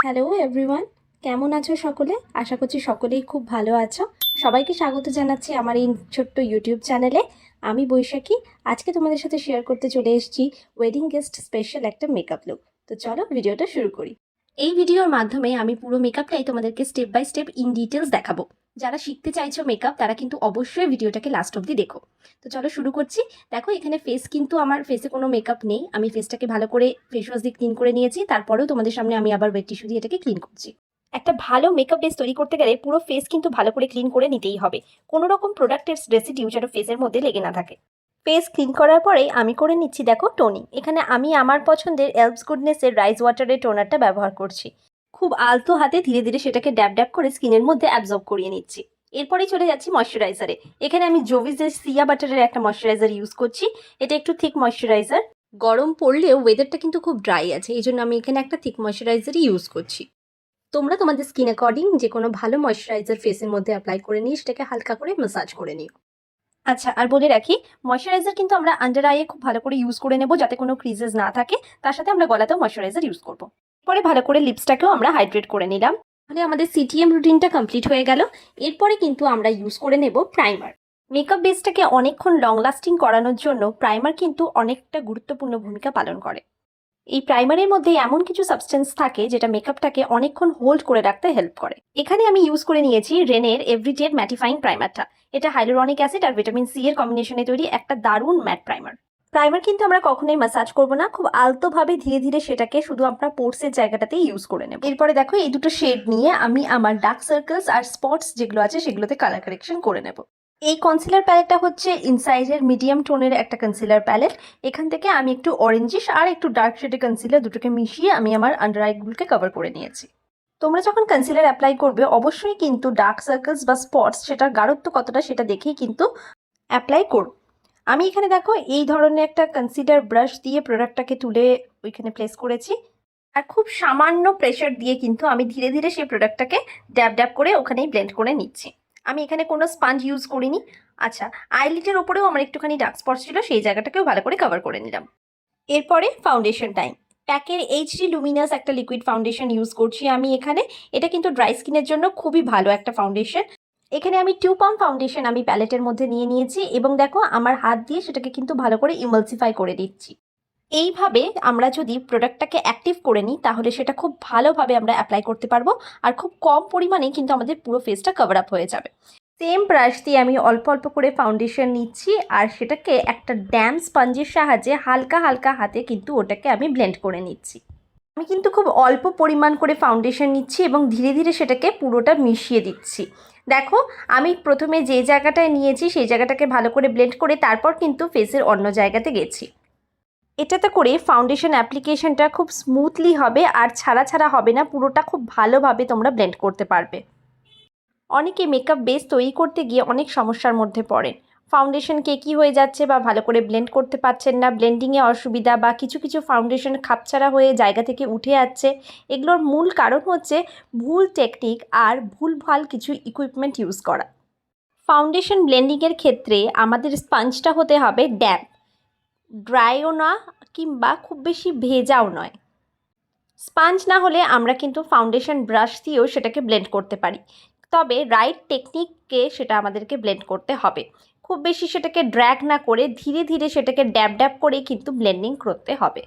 Hello everyone, কেমন আছো সকলে? আশা করছি সকলেই খুব ভালো আছো। সবাইকে স্বাগত জানাচ্ছি আমার এই ছোট্ট ইউটিউব চ্যানেলে। আমি বৈশাখী। আজকে তোমাদের সাথে শেয়ার করতে চলে এসেছি ওয়েডিং গেস্ট স্পেশাল একটা মেকআপ লুক। তো চলো ভিডিওটা শুরু করি। এই ভিডিওর মাধ্যমে আমি পুরো মেকআপটাই তোমাদেরকে step by step in details দেখাবো। যারা শিখতে চাইছো মেকআপ তারা কিন্তু অবশ্যই ভিডিওটাকে লাস্ট অবধি দেখো। তো চলো শুরু করছি। দেখো এখানে ফেস কিন্তু আমার ফেসে কোনো মেকআপ নেই। আমি ফেসটাকে ভালো করে ফেস ওয়াশ দিয়ে ক্লিন করে নিয়েছি। তারপরেও তোমাদের সামনে আমি আবার ওয়েট টিস্যু দিয়ে এটাকে ক্লিন করছি। একটা ভালো মেকআপ বেস তৈরি করতে গেলে পুরো ফেস কিন্তু ভালো করে ক্লিন করে নিতেই হবে। কোনো রকম প্রোডাক্টের রেসিডিউ যেন ফেসের মধ্যে লেগে না থাকে। ফেস ক্লিন করার পরেই আমি করে নিচ্ছি দেখো টোনিং। এখানে আমি আমার পছন্দের এলভস গুডনেসের রাইস ওয়াটারের টোনারটা ব্যবহার করছি। খুব আলতো হাতে ধীরে ধীরে সেটাকে ড্যাব ড্যাব করে স্কিনের মধ্যে অ্যাবজর্ব করিয়ে নিচ্ছি। এরপরেই চলে যাচ্ছি ময়শ্চারাইজারে। এখানে আমি জোভিসের সিয়া বাটারের একটা ময়শ্চারাইজার ইউজ করছি। এটা একটু থিক ময়শ্চারাইজার। গরম পড়লেও ওয়েদারটা কিন্তু খুব ড্রাই আছে, এই জন্য আমি এখানে একটা থিক ময়শ্চারাইজারই ইউজ করছি। তোমরা তোমাদের স্কিন অ্যাকর্ডিং যে কোনো ভালো ময়শ্চারাইজার ফেসের মধ্যে অ্যাপ্লাই করে নিয়ে সেটাকে হালকা করে ম্যাসাজ করে নিও। আচ্ছা, আর বলে রাখি ময়শ্চারাইজার কিন্তু আমরা আন্ডার আইয়ে খুব ভালো করে ইউজ করে নেব যাতে কোনো ক্রিজেস না থাকে। তার সাথে আমরা গলাতেও ময়শ্চারাইজার ইউজ করব। পরে ভালো করে লিপসটাকেও আমরা হাইড্রেট করে নিলাম। তাহলে আমাদের সিটিএম রুটিনটা কমপ্লিট হয়ে গেল। এরপরে কিন্তু আমরা ইউজ করে নেব প্রাইমার। মেকআপ বেসটাকে অনেকক্ষণ লং লাস্টিং করানোর জন্য প্রাইমার কিন্তু অনেকটা গুরুত্বপূর্ণ ভূমিকা পালন করে। এই প্রাইমারের মধ্যে এমন কিছু সাবস্টেন্স থাকে যেটা মেকআপটাকে অনেকক্ষণ হোল্ড করে রাখতে হেল্প করে। এখানে আমি ইউজ করে নিয়েছি রেনের এভরিডে ম্যাটিফাইং প্রাইমারটা। এটা হাইলোরনিক অ্যাসিড আর ভিটামিন সি এর কম্বিনেশনে তৈরি একটা দারুণ ম্যাট প্রাইমার। প্রাইমার কিন্তু আমরা কখনোই ম্যাসাজ করবো না, খুব আলতোভাবে ধীরে ধীরে সেটাকে শুধু আমরা পোর্সের জায়গাটাতেই ইউজ করে নেব। এরপরে দেখো এই দুটো শেড নিয়ে আমি আমার ডার্ক সার্কেলস আর স্পটস যেগুলো আছে সেগুলোতে কালার কারেকশন করে নেব। এই কনসিলার প্যালেটটা হচ্ছে ইনসাইজের মিডিয়াম টোনের একটা কনসিলার প্যালেট। এখান থেকে আমি একটু অরেঞ্জিশ আর একটু ডার্ক শেডের কনসিলার দুটোকে মিশিয়ে আমি আমার আন্ডার আইগুলোকে কভার করে নিয়েছি। তোমরা যখন কনসিলার অ্যাপ্লাই করবে অবশ্যই কিন্তু ডার্ক সার্কেলস বা স্পটস সেটার গাঢ়ত্ব কতটা সেটা দেখেই কিন্তু অ্যাপ্লাই করো। আমি এখানে দেখো এই ধরনের একটা কনসিলার ব্রাশ দিয়ে প্রোডাক্টটাকে তুলে ওইখানে প্লেস করেছি। আর খুব সামান্য প্রেশার দিয়ে কিন্তু আমি ধীরে ধীরে সেই প্রোডাক্টটাকে ড্যাব ড্যাব করে ওখানেই ব্লেন্ড করে নিচ্ছি। আমি এখানে কোনো স্পাঞ্জ ইউজ করিনি। আচ্ছা, আইলিটের ওপরেও আমার একটুখানি ডার্ক স্পট ছিল, সেই জায়গাটাকেও ভালো করে কভার করে নিলাম। এরপরে ফাউন্ডেশন টাইম। প্যাকের এইচডি লুমিনাস একটা লিকুইড ফাউন্ডেশন ইউজ করছি আমি এখানে। এটা কিন্তু ড্রাই স্কিনের জন্য খুবই ভালো একটা ফাউন্ডেশন। এখানে আমি 2 পাম্প ফাউন্ডেশন আমি প্যালেটের মধ্যে নিয়ে নিয়েছি এবং দেখো আমার হাত দিয়ে সেটাকে কিন্তু ভালো করে ইমালসিফাই করে দিচ্ছি। এইভাবে আমরা যদি প্রোডাক্টটাকে অ্যাক্টিভ করে নিই তাহলে সেটা খুব ভালোভাবে আমরা অ্যাপ্লাই করতে পারবো আর খুব কম পরিমাণে কিন্তু আমাদের পুরো ফেসটা কভার আপ হয়ে যাবে। সেম ব্রাশ দিয়ে আমি অল্প অল্প করে ফাউন্ডেশন নিচ্ছি আর সেটাকে একটা ড্যাম স্পঞ্জের সাহায্যে হালকা হালকা হাতে কিন্তু ওটাকে আমি ব্লেন্ড করে নিচ্ছি। আমি কিন্তু খুব অল্প পরিমাণ করে ফাউন্ডেশন নিচ্ছি এবং ধীরে ধীরে সেটাকে পুরোটা মিশিয়ে দিচ্ছি। দেখো আমি প্রথমে যে জায়গাটায় নিয়েছি সেই জায়গাটাকে ভালো করে ব্লেন্ড করে তারপর কিন্তু ফেসের অন্য জায়গাতে গেছি। এটাতে করে ফাউন্ডেশন অ্যাপ্লিকেশনটা খুব স্মুথলি হবে আর ছাড়া ছাড়া হবে না, পুরোটা খুব ভালোভাবে তোমরা ব্লেন্ড করতে পারবে। অনেকে মেকআপ বেস তৈরি করতে গিয়ে অনেক সমস্যার মধ্যে পড়েন। ফাউন্ডেশন কেকি হয়ে যাচ্ছে বা ভালো করে ব্লেন্ড করতে পারছেন না, ব্লেন্ডিংয়ে অসুবিধা বা কিছু কিছু ফাউন্ডেশন খাপছাড়া হয়ে জায়গা থেকে উঠে যাচ্ছে। এগুলোর মূল কারণ হচ্ছে ভুল টেকনিক আর ভুলভাল কিছু ইকুইপমেন্ট ইউজ করা। ফাউন্ডেশন ব্লেন্ডিংয়ের ক্ষেত্রে আমাদের স্পঞ্জটা হতে হবে ড্যাম্প, ড্রাইও না কিংবা খুব বেশি ভেজাও নয়। স্পঞ্জ না হলে আমরা কিন্তু ফাউন্ডেশন ব্রাশ দিয়েও সেটাকে ব্লেন্ড করতে পারি, তবে রাইট টেকনিককে সেটা আমাদেরকে ব্লেন্ড করতে হবে। খুব বেশি সেটাকে ড্র্যাগ না করে ধীরে ধীরে সেটাকে ড্যাব ড্যাব করে কিন্তু ব্লেন্ডিং করতে হবে।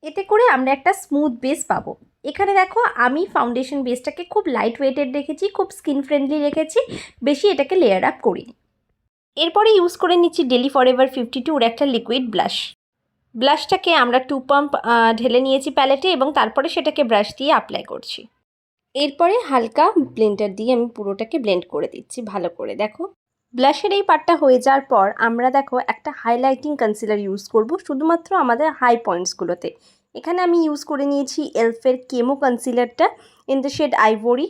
এতে করে আমরা একটা স্মুথ বেস পাবো। এখানে দেখো আমি ফাউন্ডেশন বেসটাকে খুব লাইট ওয়েটেড রেখেছি, খুব স্কিন ফ্রেন্ডলি রেখেছি, বেশি এটাকে লেয়ার আপ করিনি। এরপরে ইউজ করে নিচ্ছি ডেলি ফরএভার 52 একটা লিকুইড ব্লাশ। ব্লাশটাকে আমরা 2 পাম্প ঢেলে নিয়েছি প্যালেটে এবং তারপরে সেটাকে ব্রাশ দিয়ে অ্যাপ্লাই করছি। এরপরে হালকা ব্লেন্ডার দিয়ে আমি পুরোটাকে ব্লেন্ড করে দিচ্ছি ভালো করে। দেখো ব্লাশের এই পার্টটা হয়ে যাওয়ার পর আমরা দেখো একটা হাইলাইটিং কনসিলার ইউজ করব শুধুমাত্র আমাদের হাই পয়েন্টসগুলোতে। এখানে আমি ইউজ করে নিয়েছি এলফের কেমো কনসিলারটা ইন দ্য শেড আইভরি।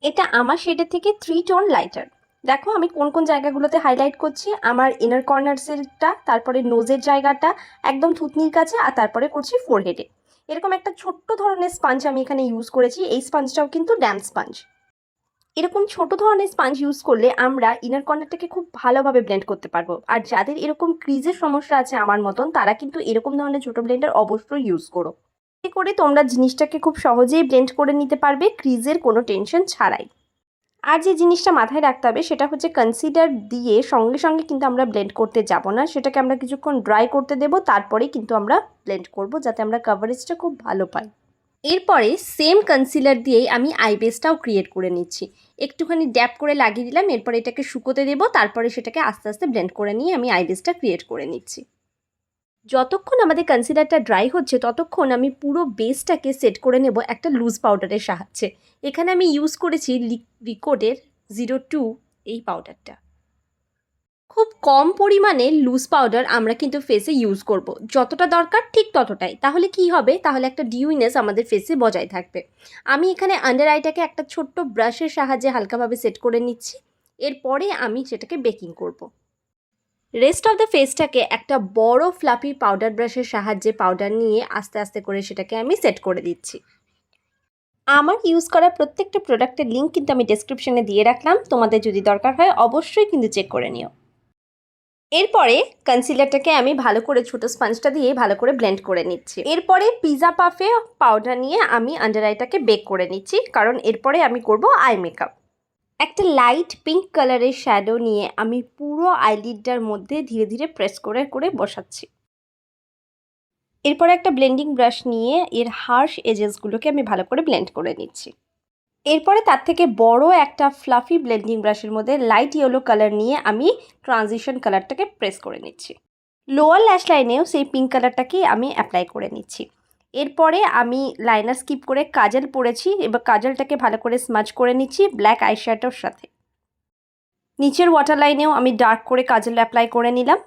এটা আমার শেডের থেকে 3 টোন লাইটার। দেখো আমি কোন কোন জায়গাগুলোতে হাইলাইট করছি, আমার ইনার কর্নার্সেরটা, তারপরে নোজের জায়গাটা, একদম থুতনির কাছে, আর তারপরে করছি ফোরহেডে। এরকম একটা ছোট্ট ধরনের স্পঞ্জ আমি এখানে ইউজ করেছি। এই স্পঞ্জটাও কিন্তু ড্যাম্প স্পঞ্জ। এরকম ছোট ধরনের স্পঞ্জ ইউজ করলে আমরা ইনার কর্নারটাকে খুব ভালোভাবে ব্লেন্ড করতে পারবো। আর যাদের এরকম ক্রিজের সমস্যা আছে আমার মতন, তারা কিন্তু এরকম ধরনের ছোট ব্লেন্ডার অবশ্যই ইউজ করো। এতে করে তোমরা জিনিসটাকে খুব সহজেই ব্লেন্ড করে নিতে পারবে ক্রিজের কোনো টেনশন ছাড়াই। আর যে জিনিসটা মাথায় রাখতে হবে সেটা হচ্ছে কনসিলার দিয়ে সঙ্গে সঙ্গে কিন্তু আমরা ব্লেন্ড করতে যাব না, সেটাকে আমরা কিছুক্ষণ ড্রাই করতে দেব, তারপরেই কিন্তু আমরা ব্লেন্ড করব যাতে আমরা কভারেজটা খুব ভালো পাই। এরপরে সেম কনসিলার দিয়েই আমি আই বেসটাও ক্রিয়েট করে নিচ্ছি। একটুখানি ড্যাপ করে লাগিয়ে দিলাম, এরপরে এটাকে শুকোতে দেব, তারপরে সেটাকে আস্তে আস্তে ব্লেন্ড করে নিয়ে আমি আই বেসটা ক্রিয়েট করে নিচ্ছি। যতক্ষণ আমাদের কনসিলারটা ড্রাই হচ্ছে ততক্ষণ আমি পুরো বেসটাকে সেট করে নেব একটা লুজ পাউডারের সাহায্যে। এখানে আমি ইউজ করেছি রিকোডের 02 এই পাউডারটা। খুব কম পরিমাণে লুজ পাউডার আমরা কিন্তু ফেসে ইউজ করব, যতটা দরকার ঠিক ততটাই। তাহলে কি হবে, তাহলে একটা ডিউইনেস আমাদের ফেসে বজায় থাকবে। আমি এখানে আন্ডার আইটাকে একটা ছোট্ট ব্রাশের সাহায্যে হালকাভাবে সেট করে নিচ্ছি, এরপরে আমি সেটাকে বেকিং করব। রেস্ট অফ দ্য ফেসটাকে একটা বড় ফ্লাফি পাউডার ব্রাশের সাহায্যে পাউডার নিয়ে আস্তে আস্তে করে সেটাকে আমি সেট করে দিচ্ছি। আমার ইউজ করা প্রত্যেকটা প্রোডাক্টের লিঙ্ক কিন্তু আমি ডেসক্রিপশনে দিয়ে রাখলাম, তোমাদের যদি দরকার হয় অবশ্যই কিন্তু চেক করে নিও। এরপরে কনসিলারটাকে আমি ভালো করে ছোটো স্পঞ্জটা দিয়ে ভালো করে ব্লেন্ড করে নিচ্ছি। এরপরে পিজা পাফে পাউডার নিয়ে আমি আন্ডার আইটাকে বেক করে নিচ্ছি, কারণ এরপরে আমি করব আই মেকআপ। একটা লাইট পিঙ্ক কালারের শ্যাডো নিয়ে আমি পুরো আইলিডটার মধ্যে ধীরে ধীরে প্রেস করে করে বসাচ্ছি। এরপরে একটা ব্লেন্ডিং ব্রাশ নিয়ে এর হার্শ এজেসগুলোকে আমি ভালো করে ব্লেন্ড করে নিচ্ছি। এরপরে তার থেকে বড় একটা ফ্লাফি ব্লেন্ডিং ব্রাশের মধ্যে লাইট ইয়েলো কালার নিয়ে আমি ট্রানজিশন কালারটাকে প্রেস করে নিচ্ছি। লোয়ার ল্যাশ লাইনেও সেই পিঙ্ক কালারটাকেই আমি অ্যাপ্লাই করে নিচ্ছি। এরপরে আমি লাইনার স্কিপ করে কাজল পরেছি, এবার কাজলটাকে ভালো করে স্মাচ করে নিচ্ছি ব্ল্যাক আইশ্যাডোর সাথে। নিচের ওয়াটার লাইনেও আমি ডার্ক করে কাজল অ্যাপ্লাই করে নিলাম।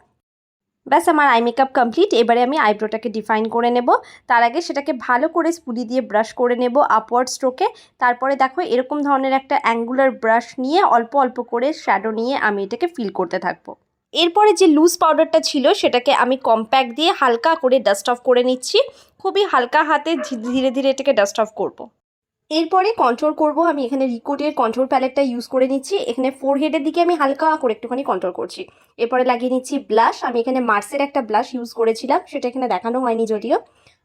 ব্যাস আমার আই মেকআপ কমপ্লিট। এবারে আমি আইব্রোটাকে ডিফাইন করে নেব। তার আগে সেটাকে ভালো করে স্পুলি দিয়ে ব্রাশ করে নেব আপওয়ার্ড স্ট্রোকে। তারপরে দেখো এরকম ধরনের একটা অ্যাঙ্গুলার ব্রাশ নিয়ে অল্প অল্প করে শ্যাডো নিয়ে আমি এটাকে ফিল করতে থাকবো। এরপরে যে লুজ পাউডারটা ছিল সেটাকে আমি কম্প্যাক্ট দিয়ে হালকা করে ডাস্ট অফ করে নিচ্ছি। খুবই হালকা হাতে ধীরে ধীরে এটাকে ডাস্ট অফ করব। এরপরে কন্ট্রোল করব। আমি এখানে রিকোডের কন্ট্রোল প্যালেটটা ইউজ করে নিচ্ছি। এখানে ফোরহেডের দিকে আমি হালকা করে একটুখানি কন্ট্রোল করছি। এরপরে লাগিয়ে নিচ্ছি ব্লাশ। আমি এখানে মার্সের একটা ব্লাশ ইউজ করেছিলাম, সেটা এখানে দেখানো হয়নি যদিও।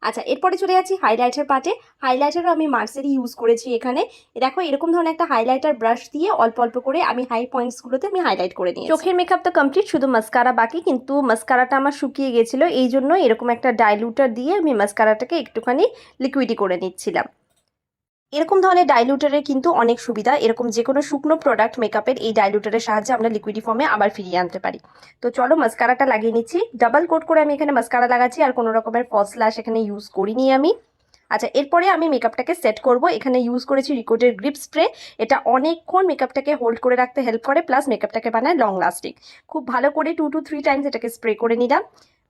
আচ্ছা, এরপরে চলে যাচ্ছি হাইলাইটার পার্টে। হাইলাইটারও আমি মার্সেরই ইউজ করেছি এখানে। দেখো এরকম ধরনের একটা হাইলাইটার ব্রাশ দিয়ে অল্প অল্প করে আমি হাই পয়েন্টসগুলোতে আমি হাইলাইট করে নিই। চোখের মেকআপ তো কমপ্লিট, শুধু মাস্কারা বাকি, কিন্তু মাস্কারাটা আমার শুকিয়ে গেছিলো, এই জন্য এরকম একটা ডাইলুটার দিয়ে আমি মাস্কারাটাকে একটুখানি লিকুইডি করে নিচ্ছিলাম। এরকম ধরনের ডাইলুটারের কিন্তু অনেক সুবিধা, এরকম যে কোনো শুকনো প্রোডাক্ট মেকআপের এই ডাইলুটারের সাহায্যে আমরা লিকুইডি ফর্মে আবার ফিরিয়ে আনতে পারি। তো চলো মাস্কারাটা লাগিয়ে নিচ্ছি। ডাবল কোট করে আমি এখানে মাস্কারা লাগাচ্ছি, আর কোনো রকমের ফলস ল্যাশ এখানে ইউজ করিনি আমি। আচ্ছা, এরপরে আমি মেকআপটাকে সেট করব। এখানে ইউজ করেছি রিকোডের গ্রিপ স্প্রে। এটা অনেকক্ষণ মেকআপটাকে হোল্ড করে রাখতে হেল্প করে, প্লাস মেকআপটাকে বানায় লং লাস্টিং। খুব ভালো করে 2 to 3 টাইমস এটাকে স্প্রে করে নিলাম।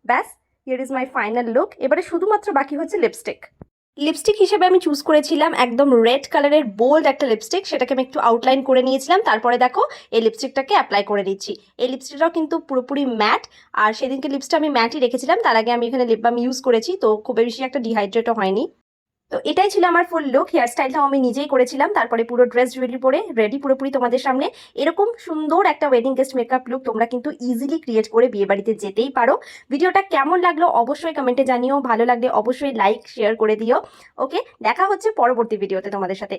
ব্যাস, here is my final look. এবারে শুধুমাত্র বাকি হচ্ছে লিপস্টিক। লিপস্টিক হিসেবে আমি চুজ করেছিলাম একদম রেড কালারের বোল্ড একটা লিপস্টিক, সেটাকে আমি একটু আউটলাইন করে নিয়েছিলাম। তারপরে দেখো এই লিপস্টিকটাকে অ্যাপ্লাই করে দিচ্ছি। এই লিপস্টিকটাও কিন্তু পুরোপুরি ম্যাট, আর সেদিনকে লিপস্টিক আমি ম্যাটই রেখেছিলাম। তার আগে আমি এখানে লিপ বাম ইউজ করেছি, তো খুব বেশি একটা ডিহাইড্রেটও হয়নি। তো এটাই ছিল আমার ফুল লুক। হেয়ার স্টাইলটাও আমি নিজেই করেছিলাম, তারপরে পুরো ড্রেস জুয়েলারি পরে রেডি পুরোপুরি তোমাদের সামনে। এরকম সুন্দর একটা ওয়েডিং গেস্ট মেকআপ লুক তোমরা কিন্তু ইজিলি ক্রিয়েট করে বিয়ে বাড়িতে যেতেই পারো। ভিডিওটা কেমন লাগলো অবশ্যই কমেন্টে জানিও, ভালো লাগলে অবশ্যই লাইক শেয়ার করে দিও। ওকে, দেখা হচ্ছে পরবর্তী ভিডিওতে তোমাদের সাথে।